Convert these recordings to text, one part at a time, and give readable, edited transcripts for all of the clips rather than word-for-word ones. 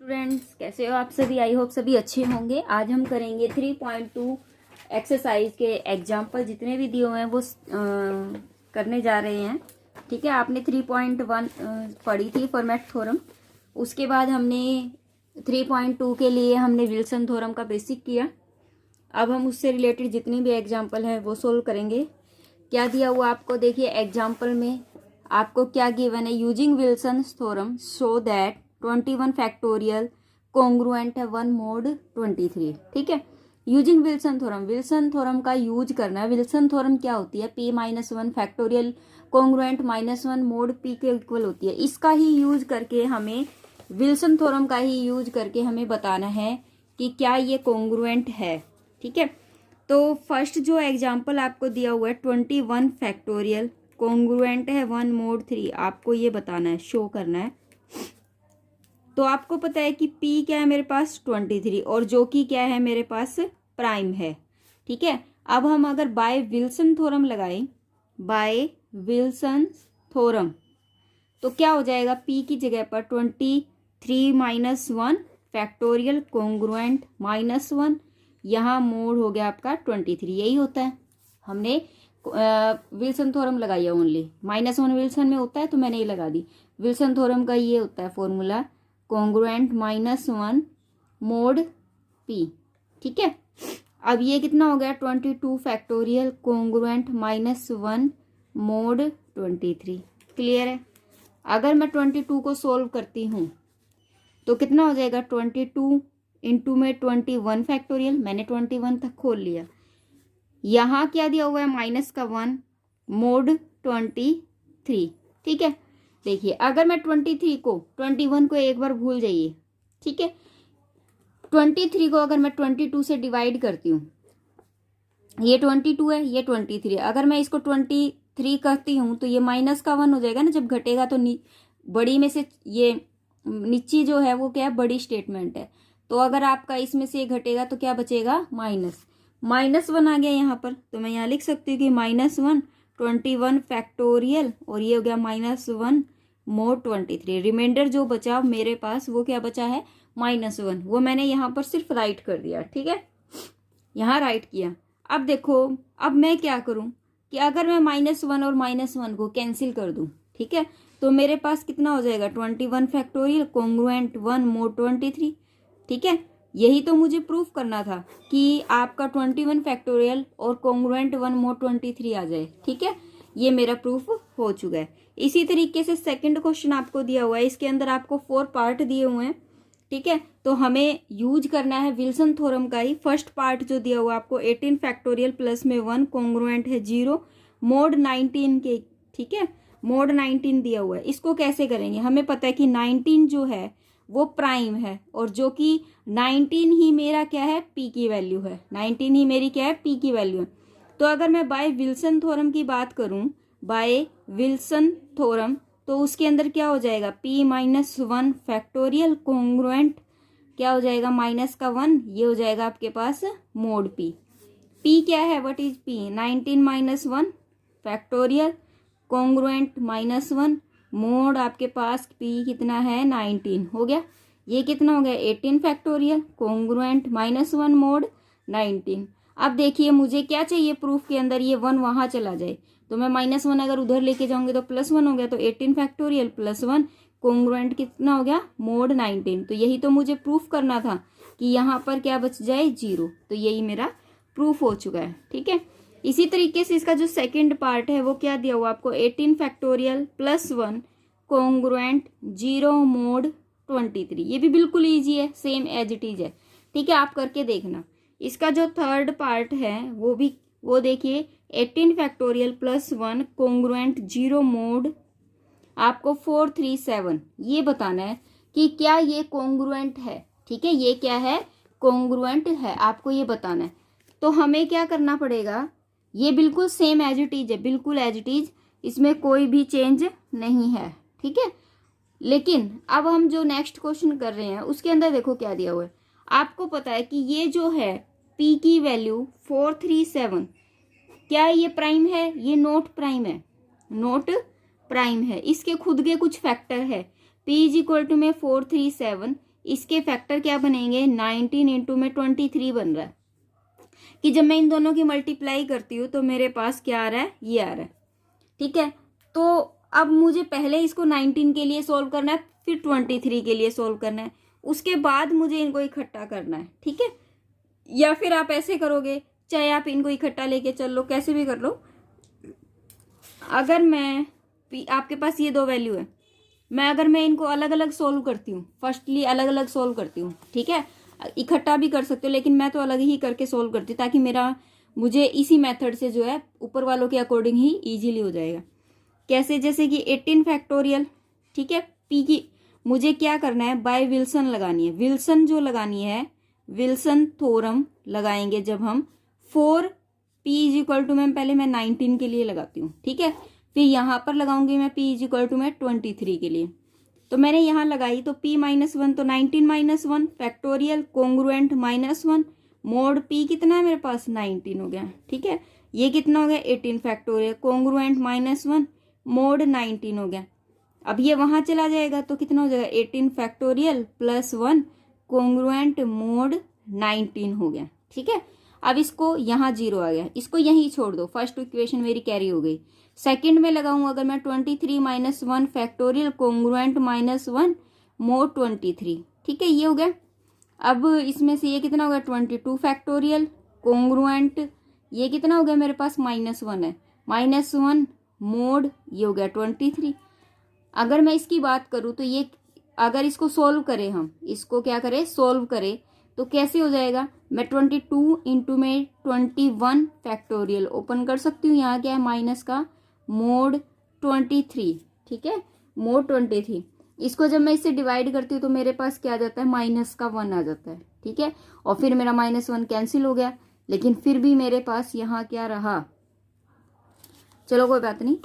Students, कैसे हो आप सभी। आई होप सभी अच्छे होंगे। आज हम करेंगे 3.2 एक्सरसाइज के एग्जाम्पल जितने भी दिए हुए हैं वो करने जा रहे हैं। ठीक है, आपने 3.1 पढ़ी थी फॉर्मेट थ्योरम। उसके बाद हमने 3.2 के लिए हमने विल्सन थ्योरम का बेसिक किया। अब हम उससे रिलेटेड जितनी भी एग्जाम्पल है वो सोल्व करेंगे। क्या दिया हुआ आपको, देखिए एग्जाम्पल में आपको क्या गिवन है। Using Wilson theorem show that 21 factorial congruent है 1 mod 23। ठीक है, यूजिंग विल्सन थ्योरम का यूज करना है। विल्सन थ्योरम क्या होती है, p-1 factorial congruent -1 mod p के इक्वल होती है। इसका ही यूज करके हमें विल्सन थ्योरम का ही यूज करके हमें बताना है कि क्या ये कॉन्ग्रुएंट है। ठीक है, तो फर्स्ट जो एग्जाम्पल आपको दिया हुआ है 21 फैक्टोरियल कॉन्ग्रुएंट है 1 mod 3, आपको ये बताना है, शो करना है। तो आपको पता है कि P क्या है मेरे पास 23 और जो कि क्या है मेरे पास प्राइम है। ठीक है, अब हम अगर बाय विल्सन थ्योरम लगाएं, बाय विल्सन थ्योरम, तो क्या हो जाएगा, P की जगह पर 23 - 1 फैक्टोरियल कॉन्ग्रुएंट -1, यहाँ मोड हो गया आपका 23। यही होता है, हमने विल्सन थ्योरम लगाई है ओनली। -1 विल्सन में होता है तो मैंने ये लगा दी। विल्सन थ्योरम का ये होता है फॉर्मूला, कॉन्ग्रुएंट -1 mod p। ठीक है, अब ये कितना हो गया 22 फैक्टोरियल कॉन्ग्रुएंट -1 mod 23। क्लियर है। अगर मैं 22 को सोल्व करती हूँ तो कितना हो जाएगा, 22 इंटू में 21 फैक्टोरियल, मैंने 21 तक खोल लिया। यहाँ क्या दिया हुआ है -1 mod 23। ठीक है, देखिए अगर मैं 23 को 21 को एक बार भूल जाइए। ठीक है, 23 को अगर मैं 22 से डिवाइड करती हूँ, ये 22 है, ये 23। अगर मैं इसको 23 करती हूँ तो ये -1 हो जाएगा ना, जब घटेगा तो बड़ी में से ये नीची जो है वो क्या है, बड़ी स्टेटमेंट है। तो अगर आपका इसमें से घटेगा तो क्या बचेगा, -1 आ गया यहाँ पर। तो मैं यहाँ लिख सकती हूँ कि -1 21 फैक्टोरियल और ये हो गया -1 mod 23। रिमाइंडर जो बचा मेरे पास वो क्या बचा है, -1, वो मैंने यहाँ पर सिर्फ राइट कर दिया। ठीक है, यहाँ राइट किया। अब देखो, अब मैं क्या करूँ कि अगर मैं -1 और -1 को कैंसिल कर दूँ, ठीक है, तो मेरे पास कितना हो जाएगा, 21 फैक्टोरियल कॉन्ग्रुएंट 1 mod 23। ठीक है, यही तो मुझे प्रूफ करना था कि आपका 21 फैक्टोरियल और कॉन्ग्रुएंट 1 mod 23 आ जाए। ठीक है, ये मेरा प्रूफ हो चुका है। इसी तरीके से सेकंड क्वेश्चन आपको दिया हुआ है, इसके अंदर आपको 4 पार्ट दिए हुए हैं। ठीक है, तो हमें यूज करना है विल्सन थ्योरम का ही। फर्स्ट पार्ट जो दिया हुआ है आपको 18 फैक्टोरियल प्लस में 1 कॉन्ग्रुएंट है 0 mod 19 के। ठीक है, mod 19 दिया हुआ है, इसको कैसे करेंगे। हमें पता है कि 19 जो है वो प्राइम है और जो कि 19 ही मेरा क्या है, P की वैल्यू है। 19 ही मेरी क्या है, P की वैल्यू है। तो अगर मैं बाय विल्सन थ्योरम की बात करूं, बाय विल्सन थ्योरम, तो उसके अंदर क्या हो जाएगा, p-1 फैक्टोरियल कॉन्ग्रुएंट क्या हो जाएगा, -1, ये हो जाएगा आपके पास mod p। p क्या है, what is p, 19 - 1 factorial congruent -1 mode आपके पास p कितना है, 19 हो गया। ये कितना हो गया, 18 फैक्टोरियल कॉन्ग्रुएंट -1 mod 19। अब देखिए मुझे क्या चाहिए प्रूफ के अंदर, ये 1 वहां चला जाए तो मैं -1 अगर उधर लेके जाऊंगी तो +1 हो गया। तो 18 फैक्टोरियल +1 कॉन्ग्रुएंट कितना हो गया, mod 19। तो यही तो मुझे प्रूफ करना था कि यहाँ पर क्या बच जाए, 0। तो यही मेरा प्रूफ हो चुका है। ठीक है, इसी तरीके से इसका जो सेकेंड पार्ट है वो क्या दिया हुआ आपको, 18 फैक्टोरियल +1 कॉन्ग्रुएंट 0 mod 23। ये भी बिल्कुल ईजी है, सेम एज इट इज है। ठीक है, आप करके देखना। इसका जो थर्ड पार्ट है वो देखिए 18 फैक्टोरियल +1 कॉन्ग्रुएंट 0 mod आपको 437। ये बताना है कि क्या ये कॉन्ग्रुएंट है। ठीक है, ये क्या है, कॉन्ग्रुएंट है, आपको ये बताना है। तो हमें क्या करना पड़ेगा, ये बिल्कुल सेम एज इट इज है, बिल्कुल एज इट इज, इसमें कोई भी चेंज नहीं है। ठीक है, लेकिन अब हम जो नेक्स्ट क्वेश्चन कर रहे हैं उसके अंदर देखो क्या दिया हुआ है। आपको पता है कि ये जो है P की वैल्यू 437, क्या ये प्राइम है, ये नोट प्राइम है, नोट प्राइम है। इसके खुद के कुछ फैक्टर है, P = में 437, इसके फैक्टर क्या बनेंगे, 19 इंटू में 23 बन रहा है कि जब मैं इन दोनों की मल्टीप्लाई करती हूँ तो मेरे पास क्या आ रहा है, ये आ रहा है। ठीक है, तो अब मुझे पहले इसको 19 के लिए सोल्व करना है, फिर 23 के लिए सोल्व करना है, उसके बाद मुझे इनको इकट्ठा करना है। ठीक है, या फिर आप ऐसे करोगे, चाहे आप इनको इकट्ठा लेके चल लो, कैसे भी कर लो। अगर मैं आपके पास ये दो वैल्यू है, अगर मैं इनको अलग अलग सोल्व करती हूँ, फर्स्टली अलग अलग सोल्व करती हूँ, ठीक है, इकट्ठा भी कर सकते हो लेकिन मैं तो अलग ही करके सोल्व करती हूँ ताकि मुझे इसी मेथड से जो है ऊपर वालों के अकॉर्डिंग ही इजीली हो जाएगा। कैसे, जैसे कि 18 फैक्टोरियल, ठीक है, पी की मुझे क्या करना है, बाय विल्सन लगानी है। विल्सन जो लगानी है, विल्सन थ्योरम लगाएंगे जब हम 4 पी इज इक्वल टू में पहले मैं 19 के लिए लगाती हूँ। ठीक है, फिर यहाँ पर लगाऊंगी मैं पी इज इक्वल टू में 23 के लिए। तो मैंने यहाँ लगाई तो p -1 तो 19 -1 फैक्टोरियल कोंग्रुएंट -1 मोड p कितना है मेरे पास, 19 हो गया। ठीक है, ये कितना हो गया, 18 फैक्टोरियल कोंग्रुएंट -1 मोड 19 हो गया। अब ये वहां चला जाएगा तो कितना हो जाएगा, 18 फैक्टोरियल +1 कोंग्रुएंट मोड 19 हो गया। ठीक है, अब इसको यहाँ 0 आ गया, इसको यहीं छोड़ दो, फर्स्ट इक्वेशन मेरी कैरी हो गई। सेकंड में लगाऊं अगर मैं 23 -1 फैक्टोरियल कोंग्रुएंट -1 मोड 23। ठीक है, ये हो गया। अब इसमें से ये कितना हो गया, 22 फैक्टोरियल कोंग्रुएंट, ये कितना हो गया मेरे पास, -1 है, -1 मोड, ये हो गया 23। अगर मैं इसकी बात करूं तो ये अगर इसको सोल्व करें, हम इसको क्या करें, सोल्व करें तो कैसे हो जाएगा, मैं 22 इंटू में 21 फैक्टोरियल ओपन कर सकती हूँ, यहाँ क्या है माइनस का मोड 23। ठीक है, मोड 23, इसको जब मैं इससे डिवाइड करती हूँ तो मेरे पास क्या आ जाता है, -1 आ जाता है। ठीक है, और फिर मेरा -1 कैंसिल हो गया, लेकिन फिर भी मेरे पास यहाँ क्या रहा, चलो कोई बात नहीं,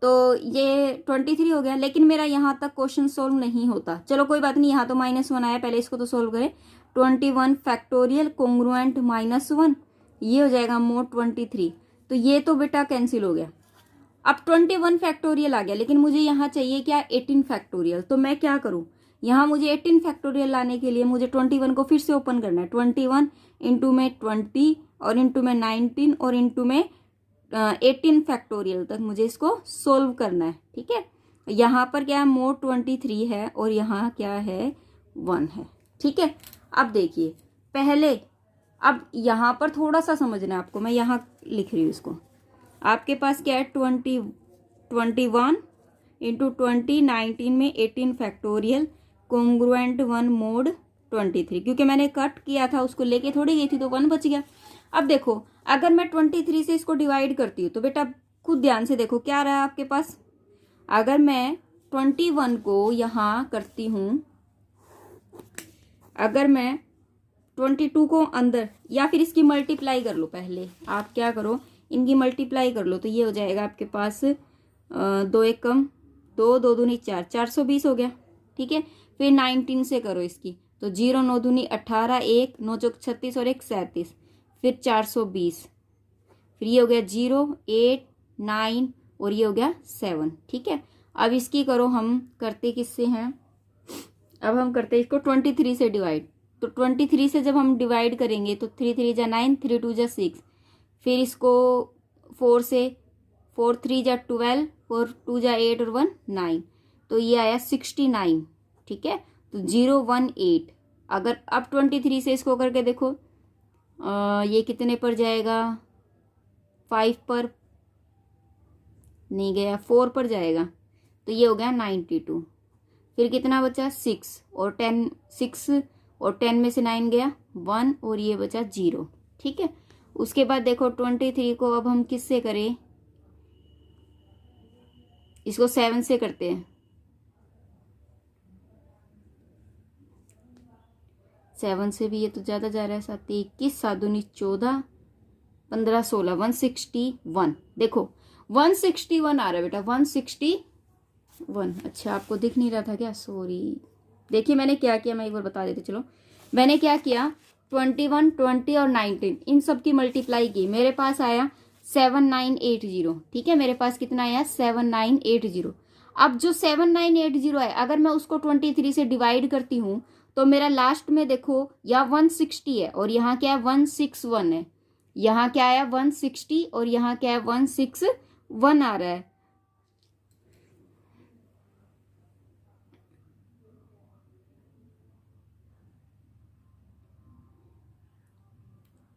तो ये 23 हो गया, लेकिन मेरा यहाँ तक क्वेश्चन सोल्व नहीं होता। चलो कोई बात नहीं, यहाँ तो -1 आया, पहले इसको तो सोल्व करें। 21 फैक्टोरियल कोंग्रुएंट -1, ये हो जाएगा मोड 23, तो ये तो बेटा कैंसिल हो गया। अब 21 फैक्टोरियल आ गया, लेकिन मुझे यहाँ चाहिए क्या, 18 फैक्टोरियल। तो मैं क्या करूँ, यहाँ मुझे 18 फैक्टोरियल लाने के लिए मुझे 21 को फिर से ओपन करना है, 21 इंटू में 20 और इंटू में 19 और इंटू में 18 फैक्टोरियल तक मुझे इसको सोल्व करना है। ठीक है, यहाँ पर क्या है, मोड 23 है और यहाँ क्या है, 1 है। ठीक है, अब देखिए पहले, अब यहाँ पर थोड़ा सा समझना है आपको, मैं यहाँ लिख रही हूँ इसको। आपके पास क्या है, 21 इंटू 20 19 में 18 फैक्टोरियल कोंग्रुएंट 1 मोड 23, क्योंकि मैंने कट किया था उसको लेके थोड़ी गई थी तो 1 बच गया। अब देखो अगर मैं 23 से इसको डिवाइड करती हूँ तो बेटा खुद ध्यान से देखो क्या रहा है आपके पास। अगर मैं 21 को यहाँ करती हूँ, अगर मैं 22 को अंदर, या फिर इसकी मल्टीप्लाई कर लो, पहले आप क्या करो, इनकी मल्टीप्लाई कर लो, तो ये हो जाएगा आपके पास 2 1 कम 2 2 दूनी 4 420 हो गया। ठीक है, फिर 19 से करो इसकी, तो 0 9 दूनी 18 1 9 चौक 36 और 1 37, फिर 420, फिर ये हो गया 0 8 9 और ये हो गया 7। ठीक है, अब इसकी करो, हम करते किससे हैं, अब हम करते हैं इसको 23 से डिवाइड। तो 23 से जब हम डिवाइड करेंगे तो 3 3 जा 9 3 2 जा 6, फिर इसको 4 से 4 3 जा 12 4 2 जा 8 और 1 9, तो ये आया 69। ठीक है, तो 0 1 8। अगर अब 23 से इसको करके देखो, ये कितने पर जाएगा, 5 पर नहीं गया, 4 पर जाएगा, तो ये हो गया 92। फिर कितना बचा, 6 और 10, 6 और 10 में से 9 गया 1 और ये बचा 0। ठीक है, उसके बाद देखो 23 को अब हम किससे करें, इसको 7 से करते हैं, 7 से भी ये तो ज्यादा जा रहा है, 7 21 7 दूनी 14 15 16 161। देखो 161 आ रहा है बेटा, 161। अच्छा आपको दिख नहीं रहा था क्या, सॉरी। देखिए मैंने क्या किया, मैं एक बार बता देती, चलो मैंने क्या किया, 21 20 और 19 इन सब की मल्टीप्लाई की, मेरे पास आया 7980। ठीक है, मेरे पास कितना आया, 7980। अब जो 7980 है, अगर मैं उसको 23 से डिवाइड करती हूँ तो मेरा लास्ट में देखो यहाँ 160 है और यहाँ क्या है 161 है, यहाँ क्या है 160 और यहाँ क्या है 161 आ रहा है।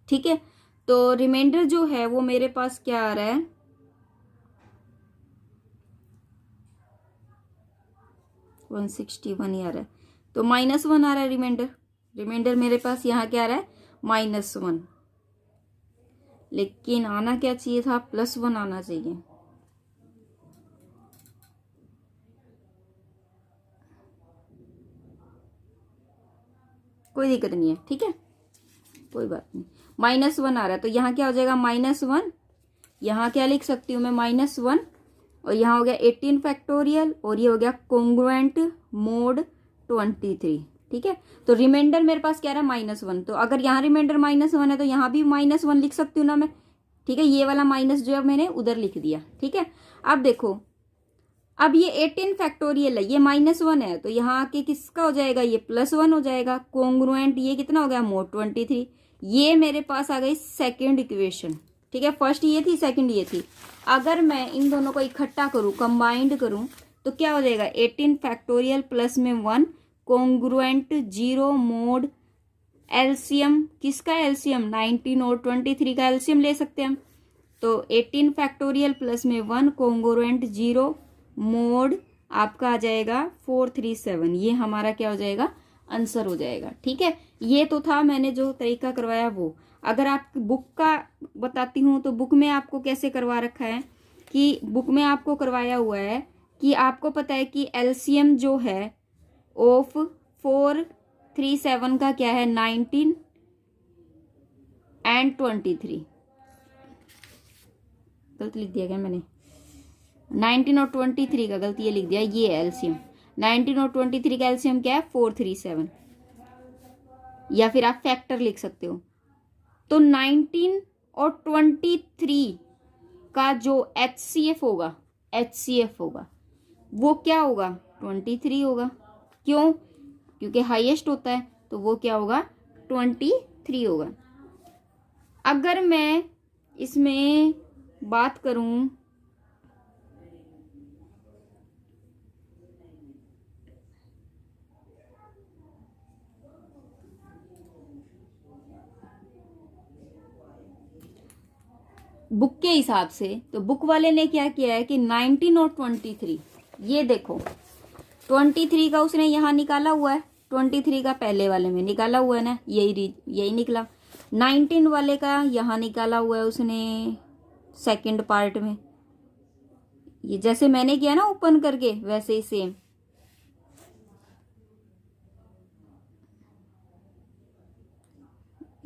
ठीक है, तो रिमाइंडर जो है वो मेरे पास क्या आ रहा है, 161 ही आ रहा है, तो -1 आ रहा है रिमाइंडर। रिमाइंडर मेरे पास यहाँ क्या आ रहा है -1, लेकिन आना क्या चाहिए था, +1 आना चाहिए। कोई दिक्कत नहीं है, ठीक है, कोई बात नहीं। -1 आ रहा है तो यहाँ क्या हो जाएगा -1, यहाँ क्या लिख सकती हूँ मैं -1, और यहाँ हो गया 18 फैक्टोरियल और ये हो गया कोंग्रुएंट मोड 23। ठीक है, तो रिमाइंडर मेरे पास क्या रहा है -1, तो अगर यहाँ रिमाइंडर -1 है तो यहाँ भी -1 लिख सकती हूँ ना मैं। ठीक है, ये वाला माइनस जो है मैंने उधर लिख दिया। ठीक है, अब देखो, अब ये 18 फैक्टोरियल है, ये -1 है, तो यहाँ आके किसका हो जाएगा, ये +1 हो जाएगा। कोंग्रुएंट ये कितना हो गया, मोड 23। ये मेरे पास आ गई सेकेंड इक्वेशन। ठीक है, फर्स्ट ये थी, सेकंड ये थी। अगर मैं इन दोनों को इकट्ठा करूं, कंबाइंड करूं, तो क्या हो जाएगा 18 फैक्टोरियल प्लस में 1 कोंग्रुएंट 0 मोड एलसीएम, किसका एलसीएम 19 और 23 का एलसीएम ले सकते हैं हम। तो 18 फैक्टोरियल प्लस में 1 कोंग्रुएंट 0 मोड आपका आ जाएगा 437। ये हमारा क्या हो जाएगा, आंसर हो जाएगा। ठीक है, ये तो था मैंने जो तरीका करवाया वो। अगर आप बुक का बताती हूँ तो बुक में आपको कैसे करवा रखा है कि बुक में आपको करवाया हुआ है कि आपको पता है कि एलसीएम जो है ऑफ 437 का क्या है 19 एंड 23। गलत लिख दिया क्या मैंने, 19 और 23 का गलती ये लिख दिया, ये एलसीएम 19 और 23 का एलसीएम क्या है 437, या फिर आप फैक्टर लिख सकते हो। तो 19 और 23 का जो HCF होगा वो क्या होगा 23 होगा। क्यों, क्योंकि हाईएस्ट होता है, तो वो क्या होगा 23 होगा। अगर मैं इसमें बात करूं बुक के हिसाब से, तो बुक वाले ने क्या किया है कि 19 और 23, ये देखो 23 का उसने यहाँ निकाला हुआ है, 23 का पहले वाले में निकाला हुआ है ना, यही निकला। 19 वाले का यहाँ निकाला हुआ है उसने सेकंड पार्ट में, ये जैसे मैंने किया ना ओपन करके वैसे ही सेम।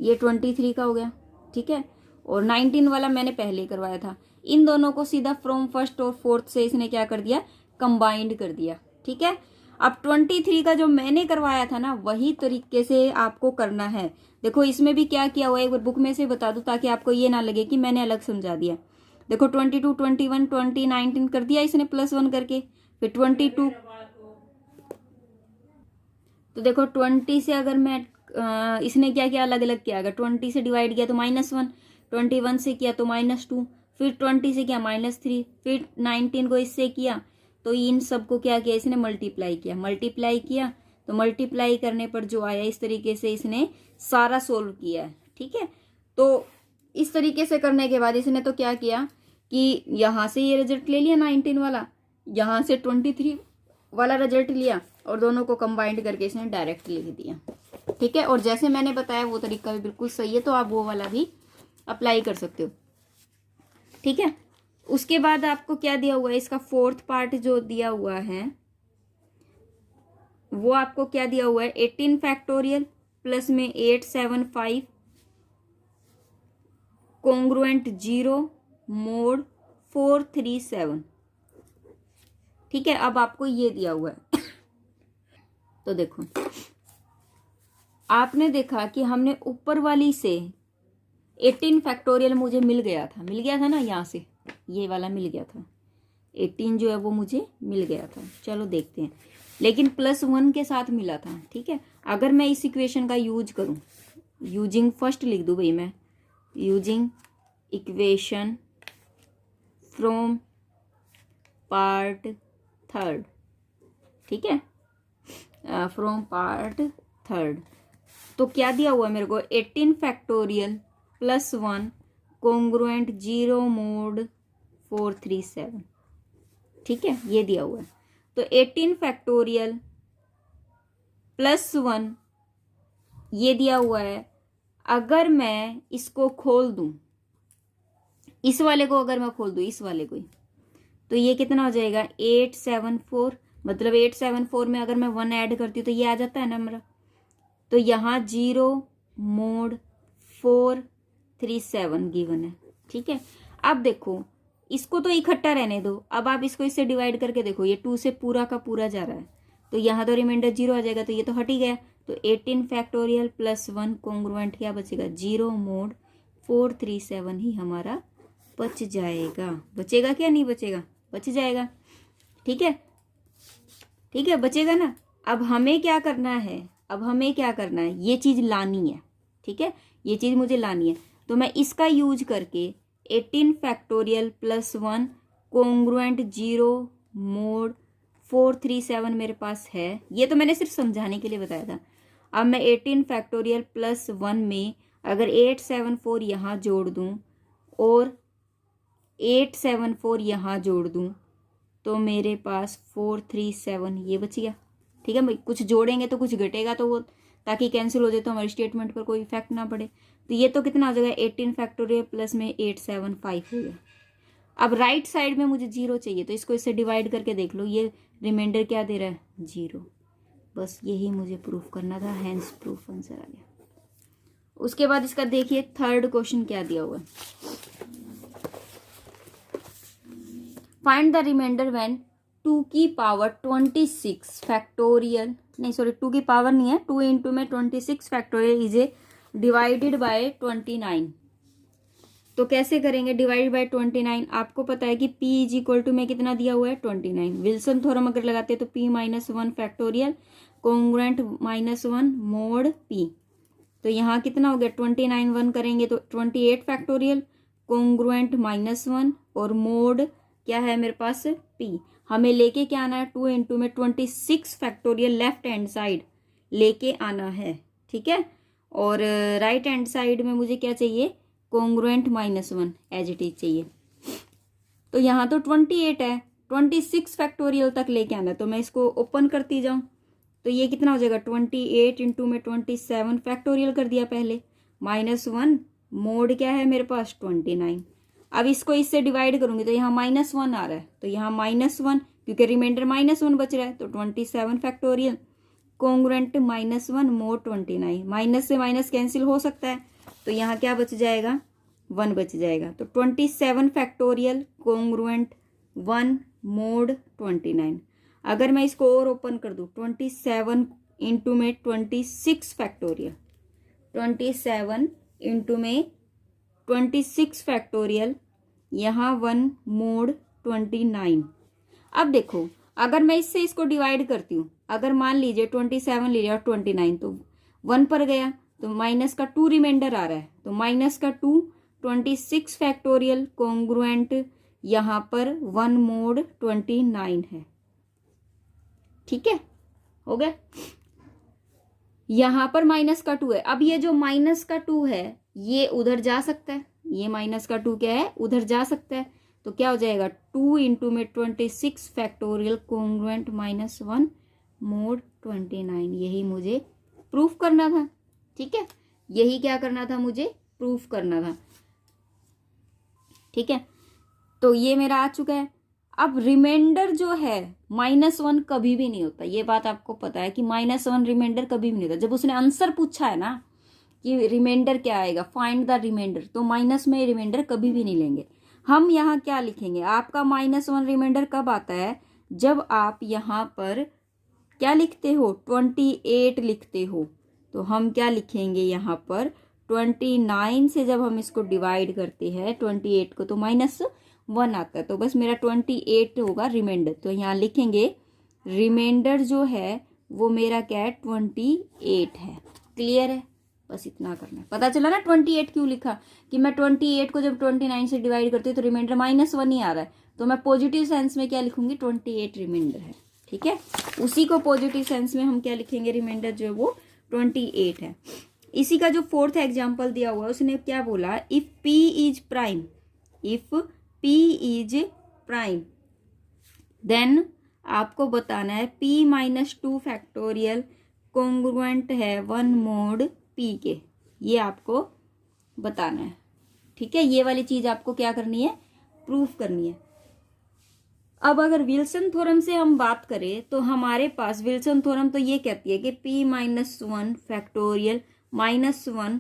ये 23 का हो गया। ठीक है, और 19 वाला मैंने पहले ही करवाया था। इन दोनों को सीधा फ्रॉम फर्स्ट और फोर्थ से इसने क्या कर दिया, कंबाइंड कर दिया। ठीक है, अब 23 का जो मैंने करवाया था ना वही तरीके से आपको करना है। देखो इसमें भी क्या किया हुआ है, एक बार बुक में से बता दूं ताकि आपको ये ना लगे कि मैंने अलग समझा दिया। देखो 22, 21, 20, 19 कर दिया इसने +1 करके, फिर 22। तो देखो 20 से अगर मैं इसने क्या किया, अलग अलग किया। अगर 20 से डिवाइड किया तो -1, 21 से किया तो -2, फिर 20 से किया -3, फिर 19 को इससे किया, तो इन सबको क्या किया इसने मल्टीप्लाई किया। तो मल्टीप्लाई करने पर जो आया इस तरीके से इसने सारा सोल्व किया है। ठीक है, तो इस तरीके से करने के बाद इसने तो क्या किया कि यहाँ से ये रिजल्ट ले लिया 19 वाला, यहाँ से 23 वाला रिजल्ट लिया, और दोनों को कंबाइंड करके इसने डायरेक्ट लिख दिया। ठीक है, और जैसे मैंने बताया वो तरीका भी बिल्कुल सही है, तो आप वो वाला भी अप्लाई कर सकते हो। ठीक है, उसके बाद आपको क्या दिया हुआ है, इसका फोर्थ पार्ट जो दिया हुआ है वो आपको क्या दिया हुआ है 18 फैक्टोरियल प्लस में 875 कोंग्रुएंट 0 मोड 437। ठीक है, अब आपको ये दिया हुआ है। तो देखो आपने देखा कि हमने ऊपर वाली से 18 फैक्टोरियल मुझे मिल गया था ना, यहाँ से ये वाला मिल गया था 18 जो है वो मुझे मिल गया था। चलो देखते हैं, लेकिन +1 के साथ मिला था। ठीक है, अगर मैं इस इक्वेशन का यूज करूं, यूजिंग फर्स्ट लिख दूं भाई मैं, using equation from part third, ठीक है, फ्रॉम पार्ट थर्ड, तो क्या दिया हुआ मेरे को 18 फैक्टोरियल +1 कॉन्ग्रुएंट 0 mod 437, ठीक है, ये दिया हुआ है। तो 18 फैक्टोरियल +1 ये दिया हुआ है। अगर मैं इसको खोल दूं, इस वाले को अगर मैं खोल दूं, इस वाले को, तो ये कितना हो जाएगा 874, मतलब 874 में अगर मैं 1 ऐड करती हूँ तो ये आ जाता है ना मेरा। तो यहाँ 0 mod 437 गिवन है। ठीक है, अब देखो इसको तो इकट्ठा रहने दो, अब आप इसको इससे डिवाइड करके देखो, ये 2 से पूरा का पूरा जा रहा है, तो यहाँ तो रिमाइंडर 0 आ जाएगा, तो ये तो हट ही गया। तो 18 फैक्टोरियल +1 कॉन्ग्रुएंट क्या बचेगा, 0 mod 437 ही हमारा बच जाएगा। बचेगा क्या, नहीं बचेगा, बच जाएगा। ठीक है, ठीक है, बचेगा ना। अब हमें क्या करना है, अब हमें क्या करना है, ये चीज लानी है। ठीक है, ये चीज मुझे लानी है, तो मैं इसका यूज करके 18 फैक्टोरियल +1 कॉन्ग्रुएंट 0 mod 437 मेरे पास है। ये तो मैंने सिर्फ समझाने के लिए बताया था। अब मैं 18 फैक्टोरियल +1 में अगर 874 यहाँ जोड़ दूं और 874 यहाँ जोड़ दूं, तो मेरे पास 437 ये बच गया। ठीक है भाई, कुछ जोड़ेंगे तो कुछ घटेगा, तो वो ताकि कैंसिल हो जाए तो हमारे स्टेटमेंट पर कोई इफेक्ट ना पड़े। तो ये तो कितना हो जाएगा 18 फैक्टोरियल प्लस में 875 हो गया। अब राइट साइड में मुझे 0 चाहिए, तो इसको इससे डिवाइड करके देख लो, ये रिमाइंडर क्या दे रहा है 0। बस यही मुझे प्रूफ करना था, हैंस प्रूफ आंसर आ गया। उसके बाद इसका देखिए थर्ड क्वेश्चन क्या दिया हुआ है, फाइंड द रिमाइंडर व्हेन 2 की पावर 26 फैक्टोरियल, नहीं सॉरी 2 की पावर नहीं है, 2 इंटू में 26 factorial is a divided by 29। तो कैसे करेंगे डिवाइड बाय 29, आपको पता है कि P इज इक्वल टू में कितना दिया हुआ है 29। विल्सन थ्योरम अगर लगाते हैं तो P -1 factorial congruent -1 mod P, तो यहाँ कितना हो गया 29 1 करेंगे तो 28 फैक्टोरियल कॉन्ग्रुएंट -1 और मोड क्या है मेरे पास P। हमें लेके क्या आना है 2 इंटू में 26 फैक्टोरियल लेफ्ट हैंड साइड लेके आना है। ठीक है, और राइट हैंड साइड में मुझे क्या चाहिए कॉन्ग्रुएंट -1 एज इट इज चाहिए। तो यहाँ तो 28 है, 26 फैक्टोरियल तक लेके आना है, तो मैं इसको ओपन करती जाऊं तो ये कितना हो जाएगा 28 इंटू में 27 फैक्टोरियल कर दिया पहले, -1 मोड क्या है मेरे पास 29। अब इसको इससे डिवाइड करूंगी तो यहाँ -1 आ रहा है, तो यहाँ -1 क्योंकि रिमाइंडर -1 बच रहा है, तो 27 फैक्टोरियल कॉन्ग्रुएंट -1 मोड 29, माइनस से माइनस कैंसिल हो सकता है, तो यहाँ क्या बच जाएगा 1 बच जाएगा। तो 27 फैक्टोरियल कॉन्ग्रुएंट 1 मोड 29। अगर मैं इसको और ओपन कर दूं 27 इंटू में 26 फैक्टोरियल, 27 इंटू में 26 फैक्टोरियल, यहाँ 1 मोड 29। अब देखो अगर मैं इससे इसको डिवाइड करती हूँ, अगर मान लीजिए 27 ले लिया और 29 तो 1 पर गया, तो माइनस का 2 रिमाइंडर आ रहा है, तो माइनस का 2 26 फैक्टोरियल कॉन्ग्रुएंट यहाँ पर 1 मोड 29 है। ठीक है, हो गया। यहाँ पर माइनस का 2 है, अब ये जो माइनस का 2 है ये उधर जा सकता है, ये माइनस का 2 क्या है उधर जा सकता है, तो क्या हो जाएगा 2 इंटू में 26 फैक्टोरियल कॉन्ग्रुएंट -1 मोड 29। यही मुझे प्रूफ करना था। ठीक है, यही क्या करना था मुझे प्रूफ करना था। ठीक है, तो ये मेरा आ चुका है। अब रिमाइंडर जो है -1 कभी भी नहीं होता, ये बात आपको पता है कि -1 रिमाइंडर कभी भी नहीं होता। जब उसने आंसर पूछा है ना कि रिमाइंडर क्या आएगा फाइंड द रिमाइंडर, तो माइनस में रिमाइंडर कभी भी नहीं लेंगे। हम यहाँ क्या लिखेंगे, आपका -1 रिमाइंडर कब आता है जब आप यहाँ पर क्या लिखते हो 28 लिखते हो, तो हम क्या लिखेंगे यहाँ पर 29 से जब हम इसको डिवाइड करते हैं 28 को, तो 1 आता है, तो बस मेरा 28 होगा रिमाइंडर। तो यहाँ लिखेंगे रिमाइंडर जो है वो मेरा क्या है, 28 है। क्लियर है? बस इतना करना है। पता चला ना 28 क्यों लिखा, कि मैं 28 को जब 29 से डिवाइड करती हूँ तो रिमाइंडर -1 ही आ रहा है, तो मैं पॉजिटिव सेंस में क्या लिखूंगी, 28 रिमाइंडर है। ठीक है, उसी को पॉजिटिव सेंस में हम क्या लिखेंगे, रिमाइंडर जो है वो 28 है। इसी का जो 4th एग्जाम्पल दिया हुआ है उसने क्या बोला, if P is prime, if P is prime then आपको बताना है P-2 फैक्टोरियल कॉन्ग्रुएंट है 1 mod P के, ये आपको बताना है। ठीक है, ये वाली चीज आपको क्या करनी है, प्रूफ करनी है। अब अगर विल्सन थ्योरम से हम बात करें तो हमारे पास विल्सन थ्योरम तो ये कहती है कि P-1 फैक्टोरियल -1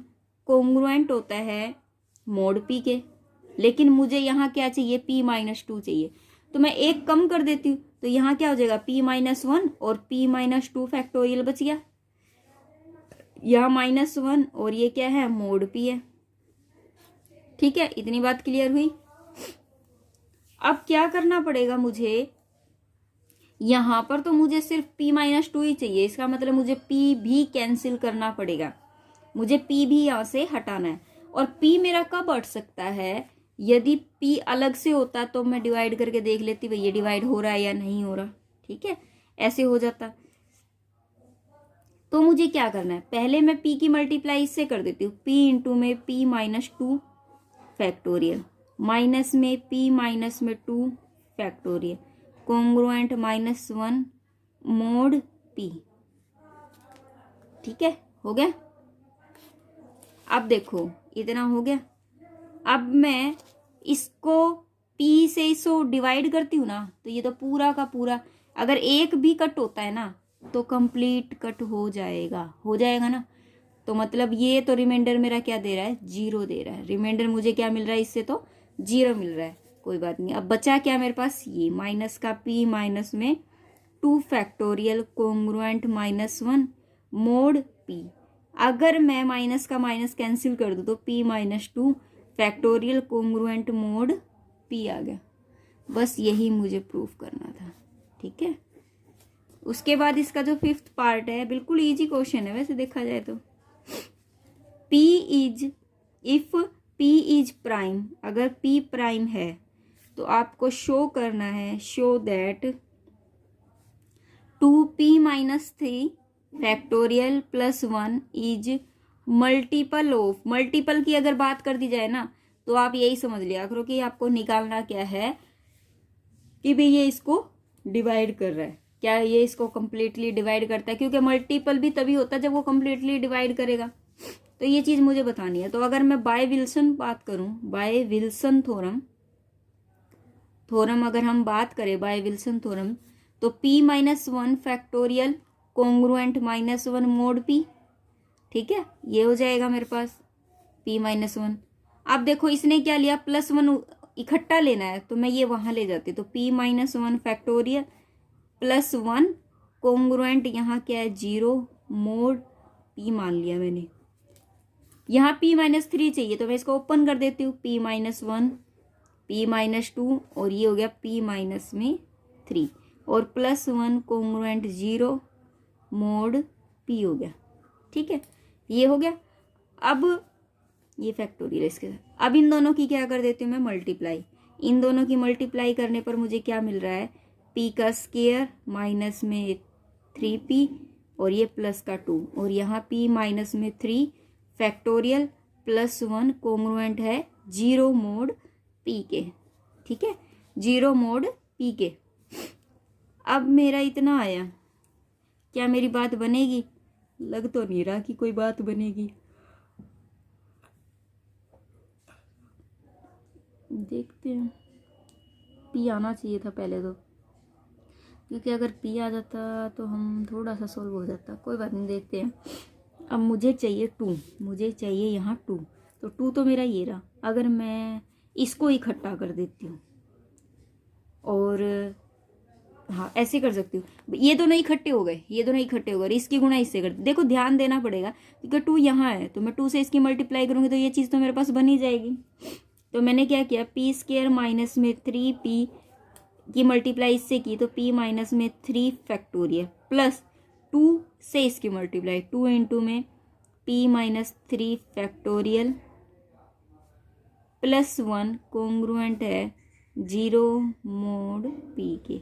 कॉन्ग्रुएंट होता है मोड P के, लेकिन मुझे यहाँ क्या चाहिए, P-2 चाहिए, तो मैं एक कम कर देती हूँ, तो यहाँ क्या हो जाएगा, P-1 और P-2 फैक्टोरियल बच गया, यहाँ -1 और ये क्या है, मोड P है। ठीक है, इतनी बात क्लियर हुई। अब क्या करना पड़ेगा मुझे, यहाँ पर तो मुझे सिर्फ P-2 ही चाहिए, इसका मतलब मुझे P भी कैंसिल करना पड़ेगा, मुझे P भी यहाँ से हटाना है। और P मेरा कब हट सकता है, यदि P अलग से होता तो मैं डिवाइड करके देख लेती भाई ये डिवाइड हो रहा है या नहीं हो रहा। ठीक है, ऐसे हो जाता। तो मुझे क्या करना है, पहले मैं P की मल्टीप्लाई इससे कर देती हूँ, P इंटू में P-2 फैक्टोरियल माइनस में P-2 factorial congruent -1 mode P। ठीक है, हो गया। अब देखो इतना हो गया। अब मैं इसको P से इसको डिवाइड करती हूँ ना, तो ये तो पूरा का पूरा, अगर एक भी कट होता है ना तो कंप्लीट कट हो जाएगा ना। तो मतलब ये तो रिमाइंडर मेरा क्या दे रहा है, 0 दे रहा है। रिमाइंडर मुझे क्या मिल रहा है, इससे तो 0 मिल रहा है, कोई बात नहीं। अब बचा क्या मेरे पास, ये माइनस का P-2 factorial congruent -1 mode P। अगर मैं माइनस का माइनस कैंसिल कर दूँ तो P-2 factorial congruent mode P आ गया। बस यही मुझे प्रूफ करना था। ठीक है, उसके बाद इसका जो 5th पार्ट है, बिल्कुल इजी क्वेश्चन है वैसे देखा जाए तो। इफ P इज प्राइम, अगर P प्राइम है तो आपको शो करना है, show that 2P-3 factorial +1 is multiple of, multiple की अगर बात कर दी जाए ना तो आप यही समझ लिया करो कि आपको निकालना क्या है, कि भाई ये इसको डिवाइड कर रहा है, क्या ये इसको कंप्लीटली डिवाइड करता है, क्योंकि मल्टीपल भी तभी होता है जब वो कंप्लीटली डिवाइड करेगा। तो ये चीज मुझे बतानी है। तो अगर मैं बाय विल्सन बात करूं, बाय विल्सन थ्योरम अगर हम बात करें बाय विल्सन थ्योरम, तो P-1 factorial congruent -1 mode P। ठीक है, ये हो जाएगा मेरे पास P-1। अब देखो इसने क्या लिया, +1 इकट्ठा लेना है, तो मैं ये वहां ले जाती, तो P-1 फैक्टोरियल +1 कॉन्ग्रुएंट यहाँ क्या है, 0 मोड P मान लिया मैंने। यहाँ P-3 चाहिए तो मैं इसको ओपन कर देती हूँ, P-1 P-2 और ये हो गया P-3 और +1 कॉन्ग्रुएंट 0 मोड P हो गया। ठीक है, ये हो गया। अब ये फैक्टोरियल इसके साथ, अब इन दोनों की क्या कर देती हूँ मैं, मल्टीप्लाई। इन दोनों की मल्टीप्लाई करने पर मुझे क्या मिल रहा है, P का स्क्वायर माइनस में 3P और ये प्लस का 2 और यहाँ P-3 फैक्टोरियल +1 कॉन्ग्रुएंट है 0 मोड P के। ठीक है, 0 मोड P के। अब मेरा इतना आया, क्या मेरी बात बनेगी, लग तो नहीं रहा कि कोई बात बनेगी, देखते हैं। P आना चाहिए था पहले तो, क्योंकि अगर P आ जाता तो हम थोड़ा सा सोल्व हो जाता, कोई बात नहीं, देखते हैं। अब मुझे चाहिए 2, मुझे चाहिए यहाँ 2, तो 2 तो मेरा ये रहा। अगर मैं इसको इकट्ठा कर देती हूँ और हाँ ऐसे कर सकती हूँ, ये दोनों इकट्ठे हो गए, ये दोनों इकट्ठे हो गए, इसकी गुणा इससे कर, देखो ध्यान देना पड़ेगा क्योंकि 2 यहाँ है तो मैं 2 से इसकी मल्टीप्लाई करूँगी तो ये चीज़ तो मेरे पास बन ही जाएगी। तो मैंने क्या किया, पी स्क्वायर माइनस में 3p की मल्टीप्लाई इससे की तो p माइनस में 3 फैक्टोरियल प्लस 2 से इसकी मल्टीप्लाई 2 इंटू में p माइनस 3 फैक्टोरियल प्लस 1 कोंग्रुएंट है 0 मोड p के।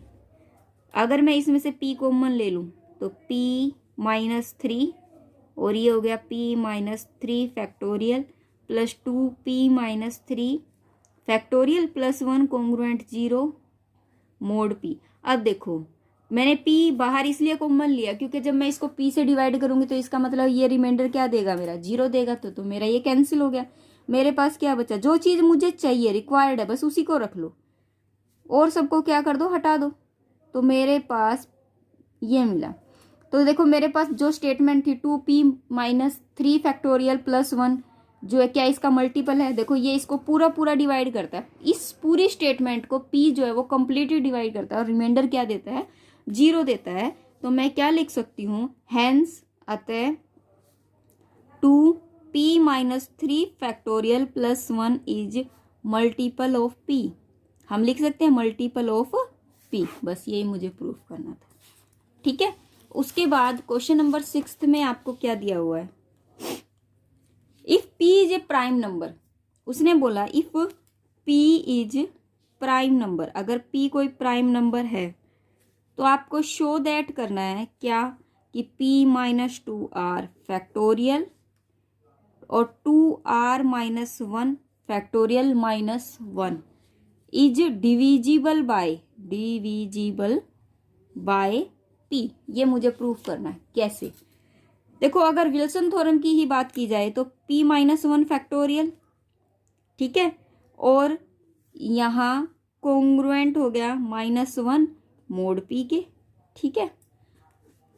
अगर मैं इसमें से p कॉमन ले लूँ तो p माइनस 3 और ये हो गया p minus 3 factorial plus 2p minus 3 factorial plus 1 कोंग्रुएंट 0 mode p। अब देखो मैंने p बाहर इसलिए कॉमन लिया क्योंकि जब मैं इसको p से डिवाइड करूंगी तो इसका मतलब ये रिमाइंडर क्या देगा, मेरा 0 देगा। तो मेरा ये कैंसिल हो गया। मेरे पास क्या बचा, जो चीज़ मुझे चाहिए रिक्वायर्ड है बस उसी को रख लो और सबको क्या कर दो, हटा दो। तो मेरे पास ये मिला। तो देखो मेरे पास जो स्टेटमेंट थी 2p माइनस 3 फैक्टोरियल प्लस 1 जो है क्या इसका मल्टीपल है। देखो ये इसको पूरा पूरा डिवाइड करता है, इस पूरी स्टेटमेंट को p जो है वो कंप्लीटली डिवाइड करता है और रिमाइंडर क्या देता है, 0 देता है। तो मैं क्या लिख सकती हूँ, हैंस अतः 2p minus 3 factorial plus 1 is multiple of p। हम लिख सकते हैं मल्टीपल ऑफ p। बस यही मुझे प्रूफ करना था। ठीक है। उसके बाद क्वेश्चन नंबर 6 में आपको क्या दिया हुआ है, if p is a prime number. उसने बोला if p is prime number, अगर p कोई प्राइम नंबर है तो आपको शो दैट करना है क्या कि p माइनस 2r फैक्टोरियल और 2r minus 1 factorial minus 1 is divisible by p। ये मुझे प्रूफ करना है। कैसे, देखो अगर विल्सन थ्योरम की ही बात की जाए तो p माइनस 1 फैक्टोरियल, ठीक है, और यहाँ कोंग्रुएंट हो गया -1 मोड p के। ठीक है,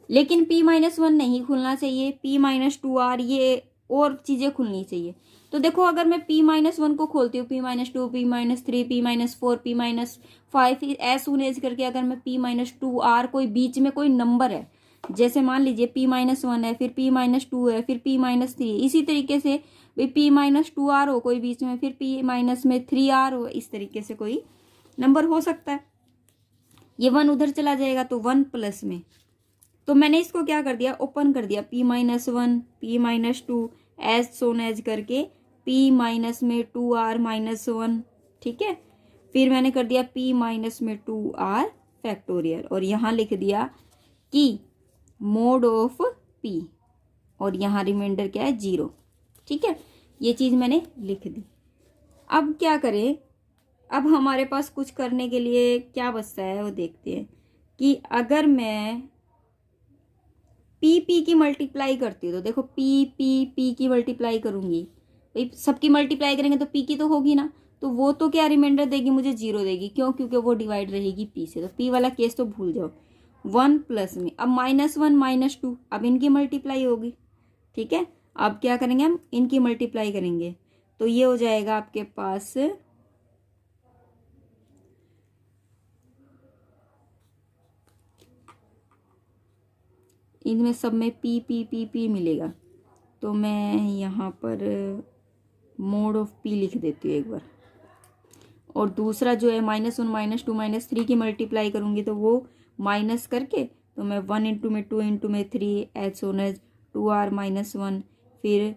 लेकिन p माइनस 1 नहीं खुलना चाहिए, p माइनस 2r ये और चीज़ें खुलनी चाहिए। तो देखो अगर मैं p माइनस 1 को खोलती हूँ, p minus 2, p minus 3, p minus 4, p minus 5 ऐस उनेज करके, अगर मैं p माइनस 2r कोई बीच में कोई नंबर है, जैसे मान लीजिए p माइनस 1 है, फिर p माइनस 2 है, फिर p माइनस 3, इसी तरीके से p माइनस 2r हो कोई बीच में, फिर p माइनस में 3r हो, इस तरीके से कोई नंबर हो सकता है। ये 1 उधर चला जाएगा तो 1 प्लस में, तो मैंने इसको क्या कर दिया, ओपन कर दिया, p minus 1, p minus 2 as soon as करके p माइनस में 2r माइनस 1। ठीक है, फिर मैंने कर दिया p माइनस में 2r फैक्टोरियल और यहाँ लिख दिया कि मोड ऑफ p और यहाँ रिमाइंडर क्या है, 0। ठीक है, ये चीज़ मैंने लिख दी। अब क्या करें, अब हमारे पास कुछ करने के लिए क्या बचता है वो देखते हैं कि अगर मैं p की मल्टीप्लाई करती हूँ तो देखो p की मल्टीप्लाई करूँगी, भाई सबकी मल्टीप्लाई करेंगे तो p की तो होगी ना, तो वो तो क्या रिमाइंडर देगी मुझे, 0 देगी। क्यों, क्योंकि वो डिवाइड रहेगी p से, तो p वाला केस तो भूल जाओ। 1 प्लस में अब -1 -2, अब इनकी मल्टीप्लाई होगी। ठीक है, अब क्या करेंगे, हम इनकी मल्टीप्लाई करेंगे तो ये हो जाएगा आपके पास इनमें सब में p मिलेगा। तो मैं यहाँ पर मोड ऑफ p लिख देती हूँ एक बार, और दूसरा जो है -1 -2 -3 की मल्टीप्लाई करूँगी तो वो माइनस करके, तो मैं 1 इंटू में 2 इंटू में 3 as soon as 2r minus 1, फिर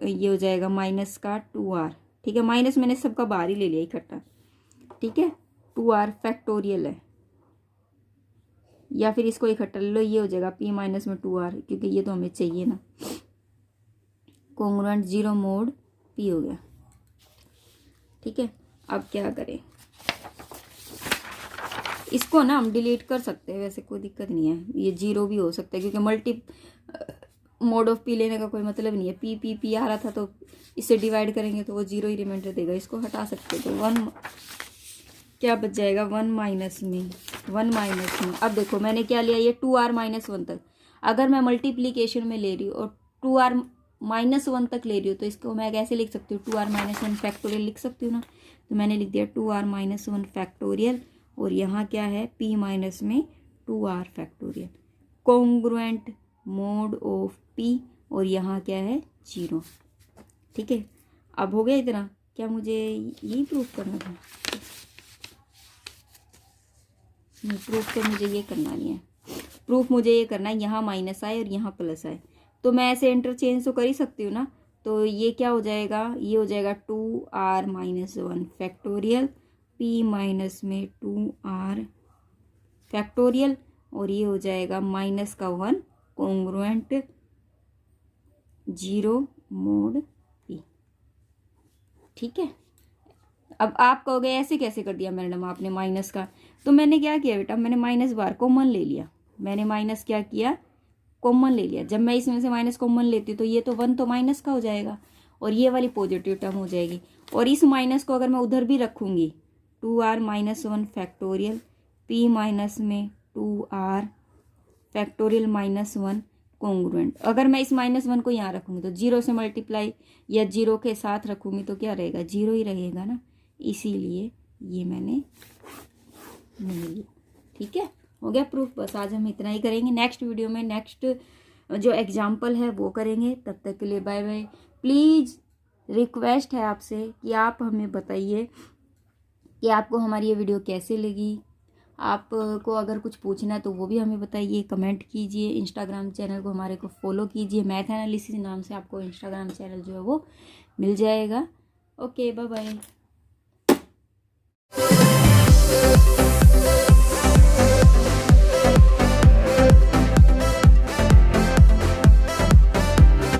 ये हो जाएगा माइनस का 2r। ठीक है, माइनस मैंने सबका बाहर ही ले लिया इकट्ठा। ठीक है, 2r फैक्टोरियल है, या फिर इसको इकट्ठा ले लो, ये हो जाएगा p माइनस में 2r, क्योंकि ये तो हमें चाहिए ना। कोंग्रुएंट 0 मोड p हो गया। ठीक है, अब क्या करें, इसको ना हम डिलीट कर सकते हैं, वैसे कोई दिक्कत नहीं है, ये 0 भी हो सकता है क्योंकि मल्टी मोड ऑफ p लेने का कोई मतलब नहीं है। p आ रहा था तो इससे डिवाइड करेंगे तो वो 0 ही रिमाइंडर देगा, इसको हटा सकते हैं। तो 1 क्या बच जाएगा, 1 माइनस में। अब देखो मैंने क्या लिया, ये 2r माइनस 1 तक, अगर मैं मल्टीप्लीकेशन में ले रही हूँ और 2r माइनस 1 तक ले रही हूँ तो इसको मैं कैसे लिख सकती हूँ, 2r माइनस 1 फैक्टोरियल लिख सकती हूँ ना। तो मैंने लिख दिया 2r माइनस 1 फैक्टोरियल और यहाँ क्या है, p माइनस में 2r factorial, congruent mode of p, और यहाँ क्या है, 0। ठीक है, अब हो गया इतना क्या मुझे यही प्रूफ करना था? नहीं, प्रूफ तो मुझे ये करना नहीं है। प्रूफ मुझे ये करना है यहाँ माइनस आए और यहाँ प्लस आए, तो मैं ऐसे इंटरचेंज तो कर ही सकती हूँ ना। तो ये क्या हो जाएगा, ये हो जाएगा 2r-1 फैक्टोरियल, p माइनस में 2r फैक्टोरियल, और ये हो जाएगा माइनस का 1 कॉन्ग्रुएंट 0 mod p। ठीक है। अब आप कहोगे ऐसे कैसे कर दिया मैडम आपने माइनस का? तो मैंने क्या किया बेटा, मैंने माइनस बार कॉमन ले लिया। मैंने माइनस क्या किया, कॉमन ले लिया। जब मैं इसमें से माइनस कॉमन लेती हूँ तो ये तो 1 तो माइनस का हो जाएगा और ये वाली पॉजिटिव टर्म हो जाएगी। और इस माइनस को अगर मैं उधर भी रखूंगी 2r-1 फैक्टोरियल, p माइनस में 2r फैक्टोरियल -1 कॉन्ग्रुएंट। अगर मैं इस -1 को यहाँ रखूंगी तो 0 से मल्टीप्लाई या 0 के साथ रखूंगी तो क्या रहेगा, 0 ही रहेगा ना। इसीलिए ये मैंने नहीं लिया। ठीक है, हो गया प्रूफ। बस आज हम इतना ही करेंगे। नेक्स्ट वीडियो में नेक्स्ट जो एग्जाम्पल है वो करेंगे। तब तक के लिए बाय बाय। प्लीज़ रिक्वेस्ट है आपसे कि आप हमें बताइए कि आपको हमारी ये वीडियो कैसे लगी। आपको अगर कुछ पूछना है तो वो भी हमें बताइए, कमेंट कीजिए। इंस्टाग्राम चैनल को हमारे को फॉलो कीजिए, मैथ एनालिसिस नाम से आपको इंस्टाग्राम चैनल जो है वो मिल जाएगा। Okay, bye bye.